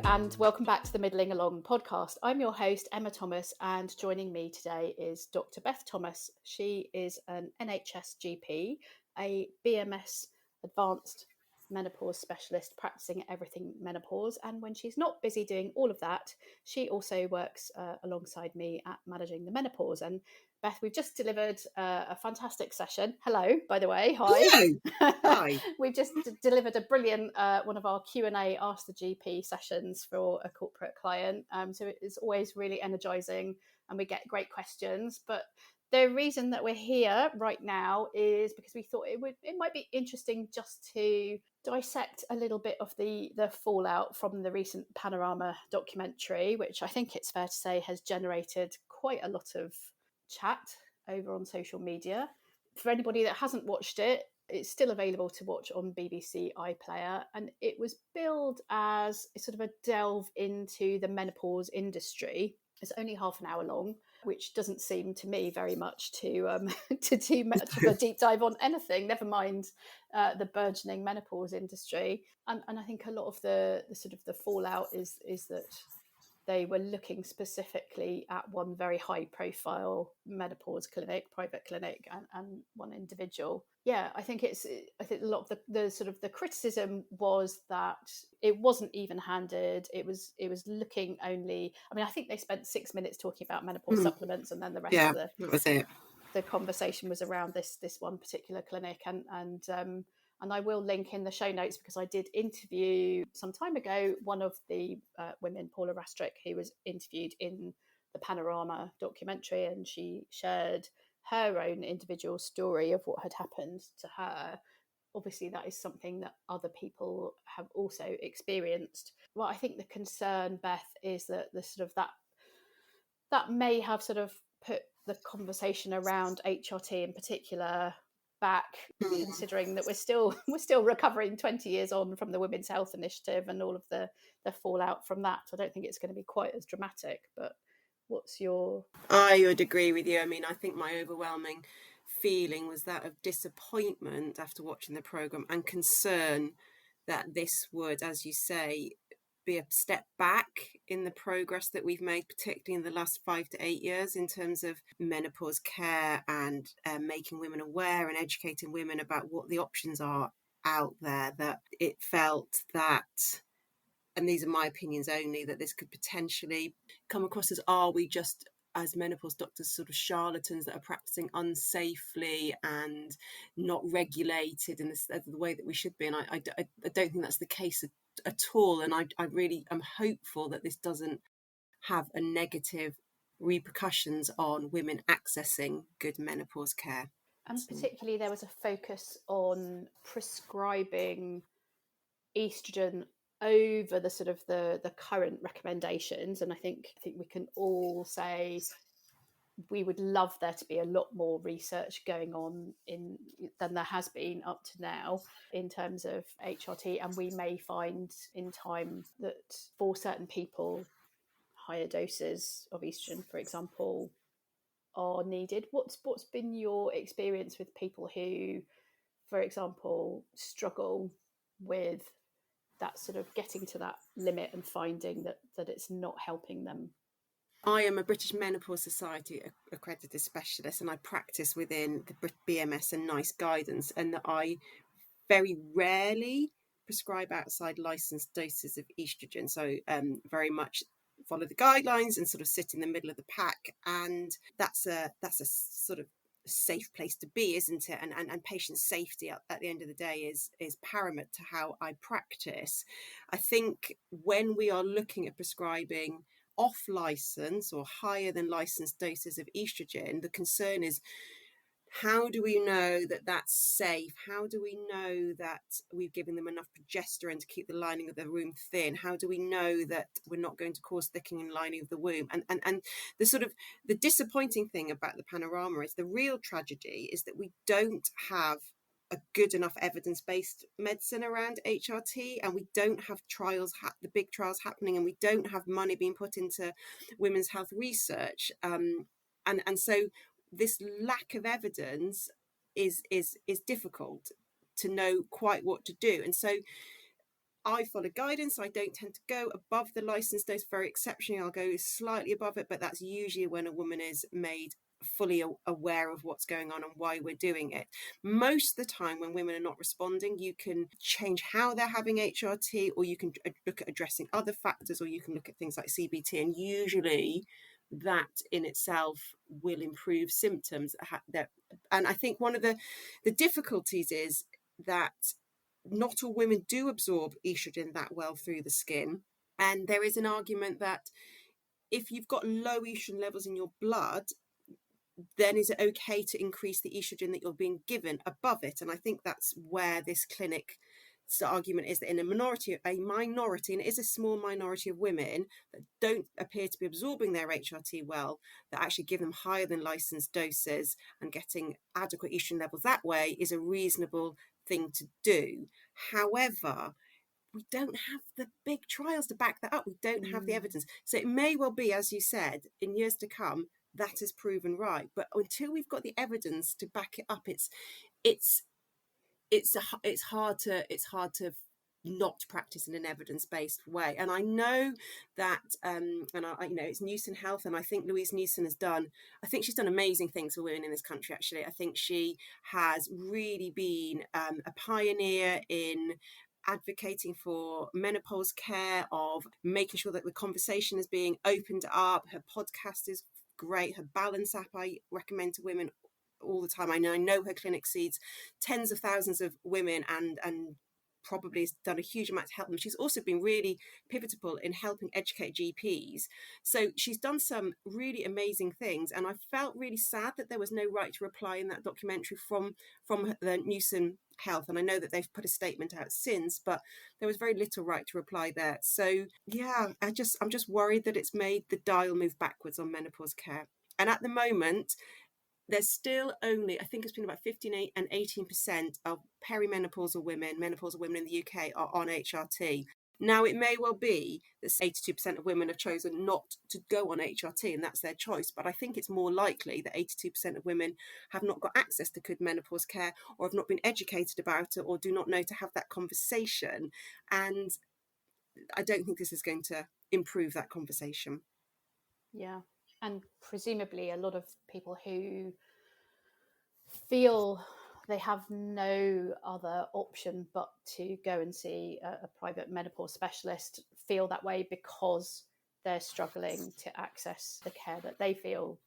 and welcome back to the Middling Along podcast. I'm your host, Emma Thomas, and joining me today is Dr. Beth Thomas. She is an NHS GP, a BMS advanced menopause specialist practicing at Everything Menopause. And when she's not busy doing all of that, she also works alongside me at Managing the Menopause. And Beth, we've just delivered a fantastic session. Hello, by the way. Hi. Hello. Hi. We've just delivered a brilliant one of our Q&A Ask the GP sessions for a corporate client. So it's always really energizing and we get great questions. But the reason that we're here right now is because we thought it might be interesting just to dissect a little bit of the fallout from the recent Panorama documentary, which I think it's fair to say has generated quite a lot of chat over on social media. For anybody that hasn't watched it, it's still available to watch on BBC iPlayer, and it was billed as sort of a delve into the menopause industry. It's only half an hour long, which doesn't seem to me very much to do much of a deep dive on anything, never mind the burgeoning menopause industry. And I think a lot of the sort of the fallout is that they were looking specifically at one very high profile menopause clinic, private clinic, and one individual. Yeah, I think a lot of the sort of the criticism was that it wasn't even handed. It was looking only, I mean, I think they spent 6 minutes talking about menopause supplements, and then the rest of that was it. The conversation was around this one particular clinic, and I will link in the show notes because I did interview some time ago one of the women, Paula Rastrick, who was interviewed in the Panorama documentary, and she shared her own individual story of what had happened to her. Obviously, that is something that other people have also experienced. Well, I think the concern, Beth, is that the sort of that may have sort of put the conversation around HRT in particular back, considering that we're still recovering 20 years on from the Women's Health Initiative and all of the fallout from that. I don't think it's going to be quite as dramatic, but what's your... I would agree with you. I mean, I think my overwhelming feeling was that of disappointment after watching the programme and concern that this would, as you say, be a step back in the progress that we've made, particularly in the last 5 to 8 years in terms of menopause care and making women aware and educating women about what the options are out there. That it felt that, and these are my opinions only, that this could potentially come across as, are we just as menopause doctors sort of charlatans that are practicing unsafely and not regulated in the way that we should be? And I don't think that's the case at all. And I really am hopeful that this doesn't have a negative repercussions on women accessing good menopause care. And particularly there was a focus on prescribing oestrogen over the sort of the current recommendations, and I think we can all say we would love there to be a lot more research going on than there has been up to now in terms of HRT, and we may find in time that for certain people higher doses of estrogen, for example, are needed. What's been your experience with people who, for example, struggle with that sort of getting to that limit and finding that it's not helping them? I am a British Menopause Society accredited specialist, and I practice within the BMS and NICE guidance, and that I very rarely prescribe outside licensed doses of estrogen. So very much follow the guidelines and sort of sit in the middle of the pack, and that's a sort of safe place to be, isn't it? And patient safety at the end of the day is paramount to how I practice. I think when we are looking at prescribing off license or higher than licensed doses of estrogen, the concern is, how do we know that that's safe? How do we know that we've given them enough progesterone to keep the lining of the womb thin? How do we know that we're not going to cause thickening and lining of the womb? And the sort of the disappointing thing about the Panorama is, the real tragedy is that we don't have a good enough evidence-based medicine around HRT, and we don't have trials, the big trials happening, and we don't have money being put into women's health research. And so this lack of evidence is difficult to know quite what to do. And so I follow guidance. I don't tend to go above the licensed dose. Very exceptionally, I'll go slightly above it, but that's usually when a woman is made fully aware of what's going on and why we're doing it. Most of the time when women are not responding, you can change how they're having HRT, or you can look at addressing other factors, or you can look at things like CBT, and usually that in itself will improve symptoms. And I think one of the difficulties is that not all women do absorb estrogen that well through the skin. And there is an argument that if you've got low estrogen levels in your blood, then is it okay to increase the estrogen that you're being given above it? And I think that's where this clinic's argument is, that in a minority, and it is a small minority of women that don't appear to be absorbing their HRT well, that actually give them higher than licensed doses, and getting adequate estrogen levels that way is a reasonable thing to do. However, we don't have the big trials to back that up. We don't have the evidence. So it may well be, as you said, in years to come, that is proven right. But until we've got the evidence to back it up, it's hard to not practice in an evidence-based way. And I know that it's Newson Health, and I think Louise Newson she's done amazing things for women in this country. Actually, I think she has really been a pioneer in advocating for menopause care, of making sure that the conversation is being opened up. Her podcast is great. Her Balance app I recommend to women all the time. I know her clinic sees tens of thousands of women, and probably has done a huge amount to help them. She's also been really pivotal in helping educate GPs. So she's done some really amazing things, and I felt really sad that there was no right to reply in that documentary from the Newson Health. And I know that they've put a statement out since, but there was very little right to reply there. So yeah, I'm just worried that it's made the dial move backwards on menopause care. And at the moment, there's still only, I think it's been about 15 and 18% of menopausal women in the UK are on HRT. Now, it may well be that 82% of women have chosen not to go on HRT, and that's their choice. But I think it's more likely that 82% of women have not got access to good menopause care, or have not been educated about it, or do not know to have that conversation. And I don't think this is going to improve that conversation. Yeah. And presumably a lot of people who feel they have no other option but to go and see a private menopause specialist feel that way because they're struggling to access the care that they feel,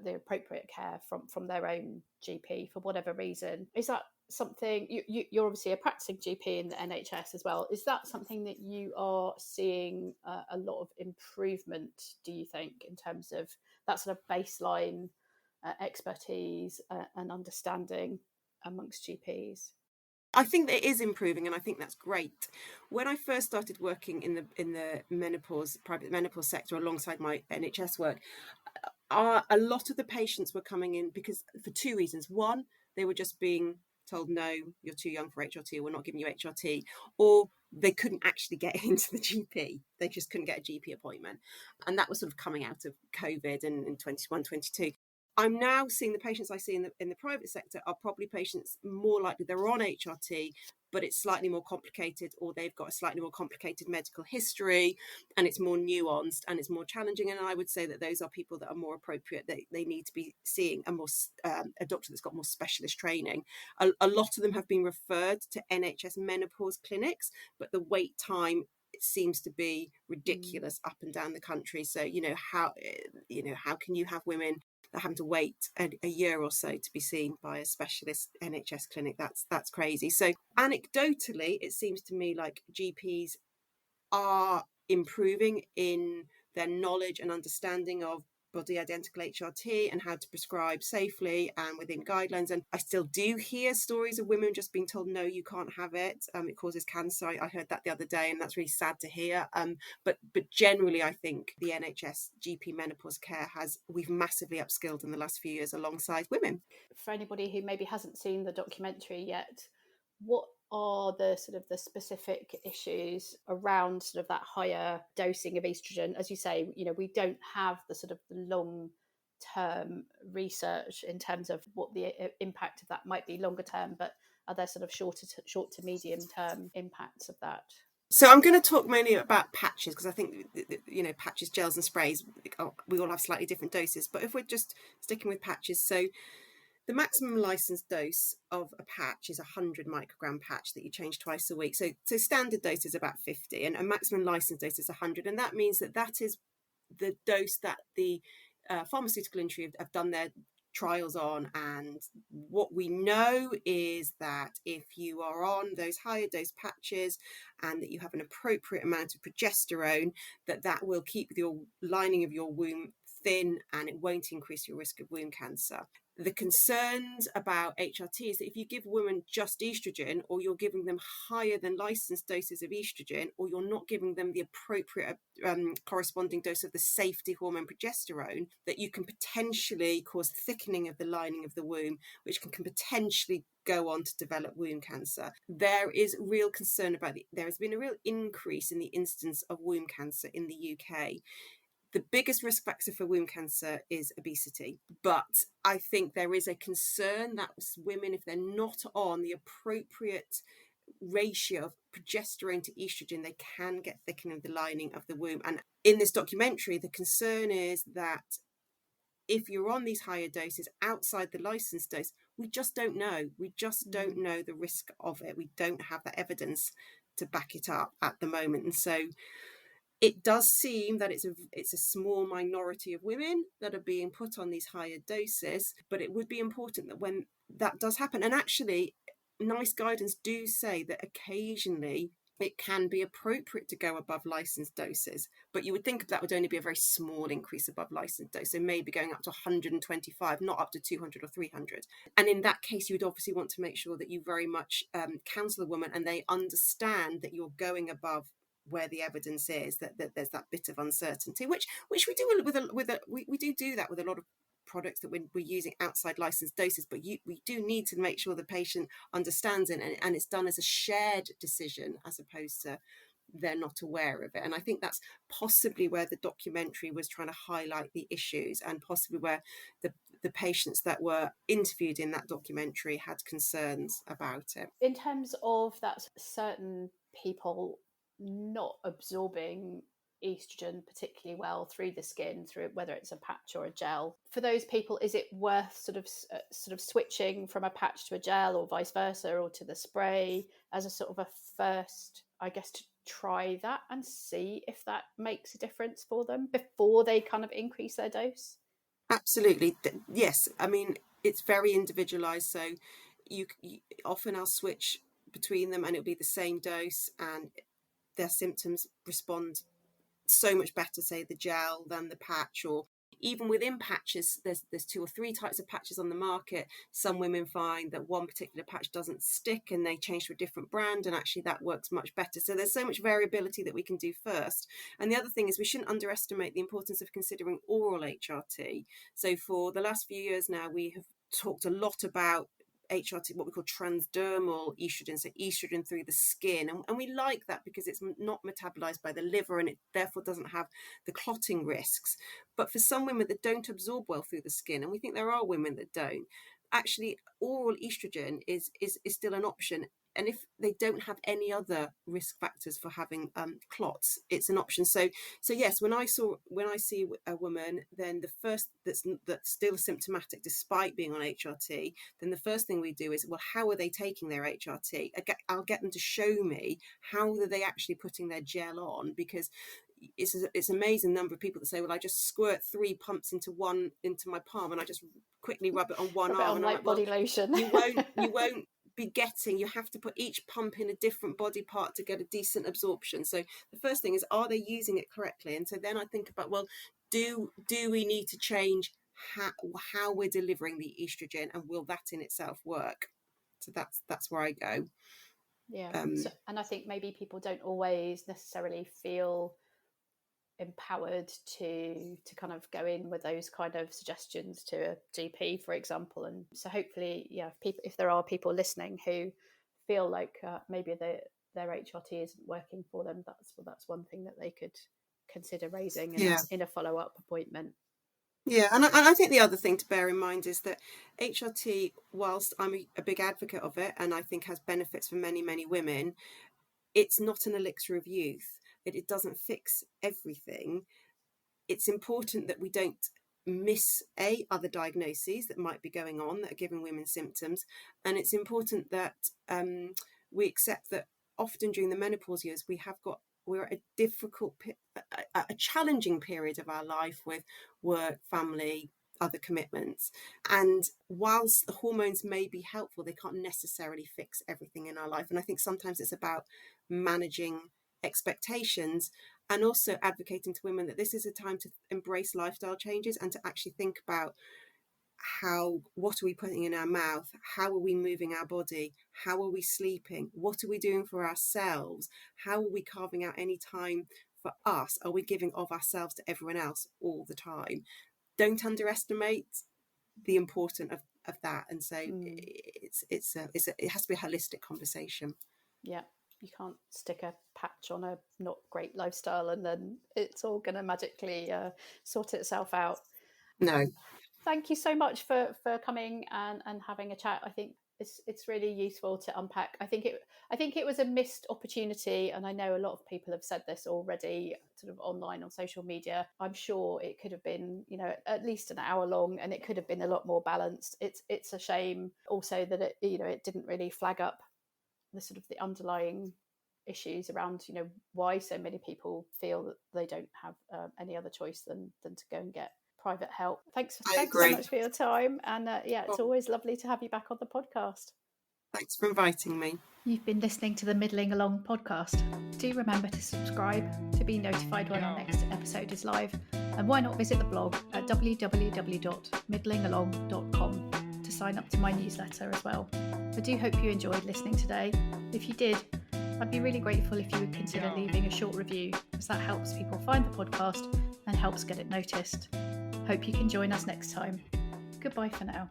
the appropriate care from their own GP for whatever reason. Is that something, you're obviously a practicing GP in the NHS as well, is that something that you are seeing a lot of improvement, do you think, in terms of that sort of baseline expertise and understanding amongst GPs? I think that it is improving, and I think that's great. When I first started working in the private menopause sector alongside my NHS work, a lot of the patients were coming in because for two reasons. One, they were just being told, no, you're too young for HRT, or we're not giving you HRT, or they couldn't actually get into the GP. They just couldn't get a GP appointment. And that was sort of coming out of COVID in 21, 22. I'm now seeing the patients I see in the private sector are probably patients more likely they're on HRT, but it's slightly more complicated, or they've got a slightly more complicated medical history, and it's more nuanced and it's more challenging. And I would say that those are people that are more appropriate. They need to be seeing a doctor that's got more specialist training. A lot of them have been referred to NHS menopause clinics, but the wait time, it seems to be ridiculous up and down the country. So how can you have women that having to wait a year or so to be seen by a specialist NHS clinic? That's crazy. So anecdotally, it seems to me like GPs are improving in their knowledge and understanding of body identical HRT and how to prescribe safely and within guidelines. And I still do hear stories of women just being told, no, you can't have it, it causes cancer. I heard that the other day, and that's really sad to hear. But generally, I think the NHS GP menopause care we've massively upskilled in the last few years alongside women. For anybody who maybe hasn't seen the documentary yet, what are the sort of the specific issues around sort of that higher dosing of estrogen? As you say, we don't have the sort of the long term research in terms of what the impact of that might be longer term, but are there sort of short to medium term impacts of that? So I'm going to talk mainly about patches, because I think, patches, gels and sprays, we all have slightly different doses. But if we're just sticking with patches, so the maximum licensed dose of a patch is 100 microgram patch that you change twice a week. So standard dose is about 50, and a maximum licensed dose is 100. And that means that is the dose that the pharmaceutical industry have done their trials on. And what we know is that if you are on those higher dose patches and that you have an appropriate amount of progesterone, that will keep your lining of your womb thin and it won't increase your risk of womb cancer. The concerns about HRT is that if you give women just estrogen, or you're giving them higher than licensed doses of estrogen, or you're not giving them the appropriate corresponding dose of the safety hormone progesterone, that you can potentially cause thickening of the lining of the womb, which can potentially go on to develop womb cancer. There is real concern about there has been a real increase in the incidence of womb cancer in the UK. The biggest risk factor for womb cancer is obesity. But I think there is a concern that women, if they're not on the appropriate ratio of progesterone to estrogen, they can get thickening of the lining of the womb. And in this documentary, the concern is that if you're on these higher doses outside the licensed dose, we just don't know. We just don't know the risk of it. We don't have that evidence to back it up at the moment. And so it does seem that it's a small minority of women that are being put on these higher doses, but it would be important that when that does happen, and actually NICE guidance do say that occasionally it can be appropriate to go above licensed doses, but you would think that would only be a very small increase above licensed dose, so maybe going up to 125, not up to 200 or 300. And in that case, you would obviously want to make sure that you very much counsel a woman and they understand that you're going above where the evidence is, that there's that bit of uncertainty, which we do we do that with a lot of products that we're using outside licensed doses, but we do need to make sure the patient understands it, and it's done as a shared decision as opposed to they're not aware of it. And I think that's possibly where the documentary was trying to highlight the issues, and possibly where the patients that were interviewed in that documentary had concerns about it. In terms of that, certain people not absorbing estrogen particularly well through the skin, through whether it's a patch or a gel, for those people, is it worth sort of switching from a patch to a gel, or vice versa, or to the spray, as a sort of a first, I guess, to try that and see if that makes a difference for them before they kind of increase their dose? Absolutely, yes. I mean, it's very individualized, so you often I'll switch between them and it'll be the same dose, and their symptoms respond so much better, say the gel, than the patch. Or even within patches, there's 2 or 3 types of patches on the market. Some women find that one particular patch doesn't stick and they change to a different brand, and actually that works much better. So there's so much variability that we can do first. And the other thing is, we shouldn't underestimate the importance of considering oral HRT. So for the last few years now, we have talked a lot about HRT, what we call transdermal estrogen, so estrogen through the skin. And we like that because it's not metabolized by the liver, and it therefore doesn't have the clotting risks. But for some women that don't absorb well through the skin, and we think there are women that don't, actually oral estrogen is still an option. And if they don't have any other risk factors for having clots, it's an option. So yes, when I see a woman, then the first that's still symptomatic despite being on HRT, then the first thing we do is, well, how are they taking their HRT? I'll get them to show me how are they actually putting their gel on, because it's an amazing number of people that say, well, I just squirt 3 pumps into my palm and I just quickly rub it on one arm, on like body lotion. you won't be getting, you have to put each pump in a different body part to get a decent absorption. So the first thing is, are they using it correctly? And so then I think about, well, do we need to change how we're delivering the estrogen, and will that in itself work? So that's where I go. Yeah. And I think maybe people don't always necessarily feel empowered to kind of go in with those kind of suggestions to a GP, for example. And so hopefully, yeah, if there are people listening who feel like maybe their HRT isn't working for them, that's one thing that they could consider raising in a follow-up appointment. Yeah, and I think the other thing to bear in mind is that HRT, whilst I'm a big advocate of it and I think has benefits for many, many women, it's not an elixir of youth. It doesn't fix everything. It's important that we don't miss other diagnoses that might be going on that are giving women symptoms, and it's important that we accept that often during the menopause years we're at a challenging period of our life with work, family, other commitments, and whilst the hormones may be helpful, they can't necessarily fix everything in our life. And I think sometimes it's about managing expectations and also advocating to women that this is a time to embrace lifestyle changes and to actually think about what are we putting in our mouth, how are we moving our body, how are we sleeping, what are we doing for ourselves, how are we carving out any time for us, are we giving of ourselves to everyone else all the time? Don't underestimate the importance of that. And so it has to be a holistic conversation. Yeah, you can't stick a patch on a not great lifestyle and then it's all going to magically sort itself out. No. Thank you so much for coming and having a chat. I think it's really useful to unpack. I think it was a missed opportunity, and I know a lot of people have said this already, sort of online on social media. I'm sure it could have been, at least an hour long, and it could have been a lot more balanced. It's a shame also that it didn't really flag up the sort of the underlying issues around why so many people feel that they don't have any other choice than to go and get private help. Thanks so much for your time, and it's always lovely to have you back on the podcast. Thanks for inviting me. You've been listening to the Middling Along podcast. Do remember to subscribe to be notified when our next episode is live, and why not visit the blog at www.middlingalong.com to sign up to my newsletter as well. I do hope you enjoyed listening today. If you did, I'd be really grateful if you would consider leaving a short review, as that helps people find the podcast and helps get it noticed. Hope you can join us next time. Goodbye for now.